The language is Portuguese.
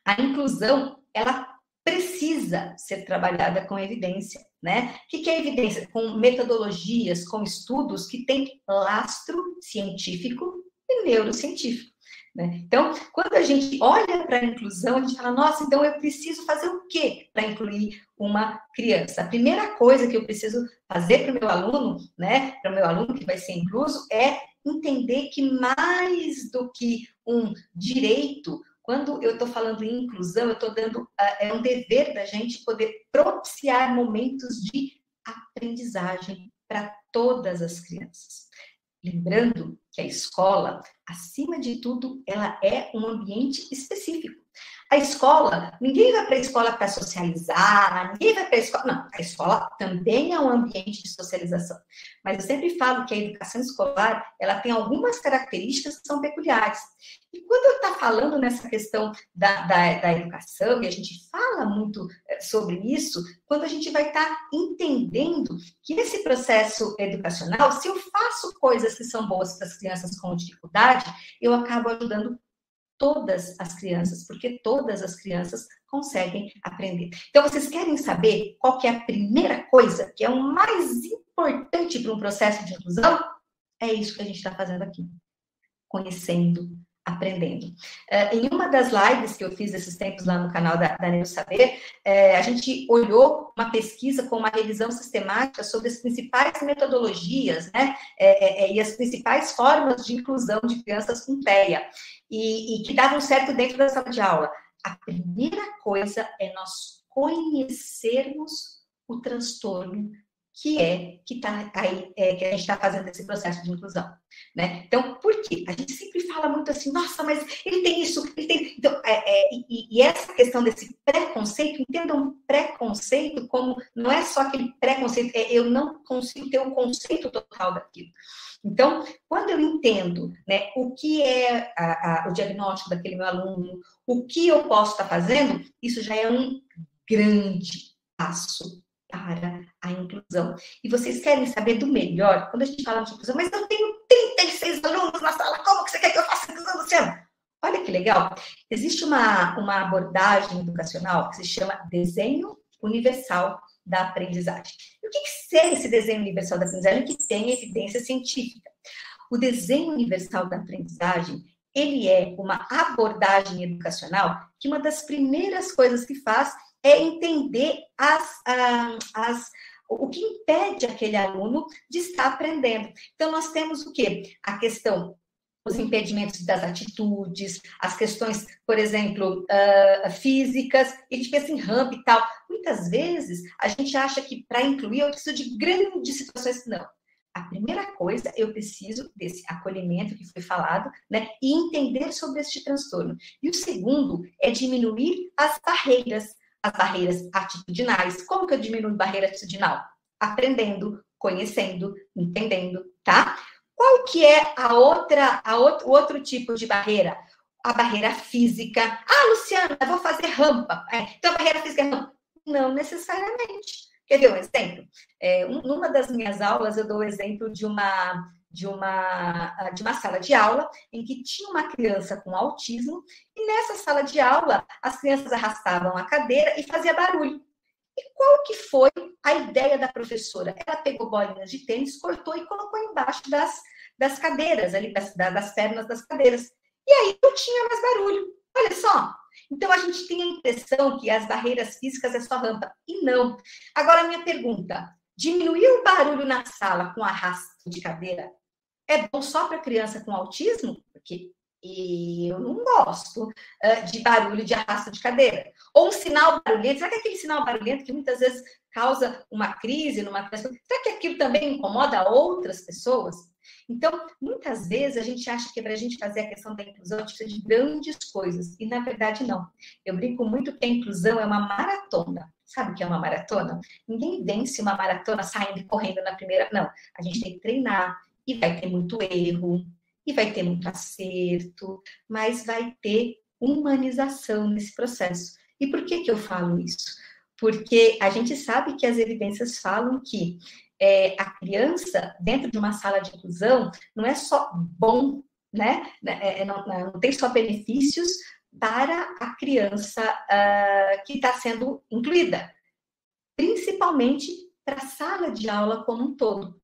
A inclusão, ela precisa ser trabalhada com evidência, né? O que é evidência? Com metodologias, com estudos que têm lastro científico e neurocientífico, né? Então, quando a gente olha para a inclusão, a gente fala, nossa, então eu preciso fazer o quê para incluir uma criança? A primeira coisa que eu preciso fazer para o meu aluno, né, para o meu aluno que vai ser incluso, é entender que mais do que um direito, quando eu estou falando em inclusão, eu estou dando, é um dever da gente poder propiciar momentos de aprendizagem para todas as crianças. Lembrando que a escola, acima de tudo, ela é um ambiente específico. A escola, ninguém vai para a escola para socializar, ninguém vai para a escola. Não, a escola também é um ambiente de socialização. Mas eu sempre falo que a educação escolar, ela tem algumas características que são peculiares. E quando eu estou falando nessa questão da educação, e a gente fala muito sobre isso, quando a gente vai estar entendendo que esse processo educacional, se eu faço coisas que são boas para as crianças com dificuldade, eu acabo ajudando todas as crianças, porque todas as crianças conseguem aprender. Então, vocês querem saber qual que é a primeira coisa, que é o mais importante para um processo de inclusão? É isso que a gente está fazendo aqui. Conhecendo, aprendendo. Em uma das lives que eu fiz esses tempos lá no canal da NeuroSaber, a gente olhou uma pesquisa com uma revisão sistemática sobre as principais metodologias, né, e as principais formas de inclusão de crianças com TEA, e que davam certo dentro da sala de aula. A primeira coisa é nós conhecermos o transtorno que tá aí, que a gente está fazendo esse processo de inclusão, né? Então, por quê? A gente sempre fala muito assim, nossa, mas ele tem isso, ele tem... Então, e essa questão desse preconceito, entendam preconceito como, não é só aquele preconceito, eu não consigo ter um conceito total daquilo. Então, quando eu entendo, né, o que é o diagnóstico daquele meu aluno, o que eu posso estar fazendo, isso já é um grande passo para a inclusão. E vocês querem saber do melhor? Quando a gente fala de inclusão, mas eu tenho 36 alunos na sala, como que você quer que eu faça inclusão, Luciano? Olha que legal. Existe uma abordagem educacional que se chama desenho universal da aprendizagem. E o que é esse desenho universal da aprendizagem? Que tem evidência científica. O desenho universal da aprendizagem, ele é uma abordagem educacional que uma das primeiras coisas que faz é entender o que impede aquele aluno de estar aprendendo. Então, nós temos o quê? A questão, os impedimentos das atitudes, as questões, por exemplo, físicas, e a gente pensa em rampa e tal. Muitas vezes, a gente acha que para incluir eu preciso de grandes situações. Não. A primeira coisa, eu preciso desse acolhimento que foi falado, né, e entender sobre este transtorno. E o segundo é diminuir as barreiras atitudinais. Como que eu diminuo barreira atitudinal? Aprendendo, conhecendo, entendendo, tá? Qual que é o outro tipo de barreira? A barreira física. Ah, Luciana, eu vou fazer rampa. Então, a barreira física é rampa? Não necessariamente. Quer ver um exemplo? Numa das minhas aulas, eu dou o exemplo de uma sala de aula em que tinha uma criança com autismo e nessa sala de aula as crianças arrastavam a cadeira e fazia barulho. E qual que foi a ideia da professora? Ela pegou bolinhas de tênis, cortou e colocou embaixo das cadeiras, ali das pernas das cadeiras. E aí não tinha mais barulho. Olha só. Então, a gente tem a impressão que as barreiras físicas é só rampa. E não. Agora, a minha pergunta. Diminuir o barulho na sala com arrasto de cadeira é bom só para criança com autismo? Porque eu não gosto de barulho de arrasto de cadeira. Ou um sinal barulhento. Será que aquele sinal barulhento que muitas vezes causa uma crise numa pessoa, será que aquilo também incomoda outras pessoas? Então, muitas vezes a gente acha que para a gente fazer a questão da inclusão, a gente precisa de grandes coisas. E, na verdade, não. Eu brinco muito que a inclusão é uma maratona. Sabe o que é uma maratona? Ninguém vence uma maratona saindo e correndo na primeira. Não. A gente tem que treinar. E vai ter muito erro. E vai ter muito acerto. Mas vai ter humanização nesse processo. E por que eu falo isso? Porque a gente sabe que as evidências falam que a criança, dentro de uma sala de inclusão, não é só bom, né? Não tem só benefícios para a criança que está sendo incluída, principalmente para a sala de aula como um todo.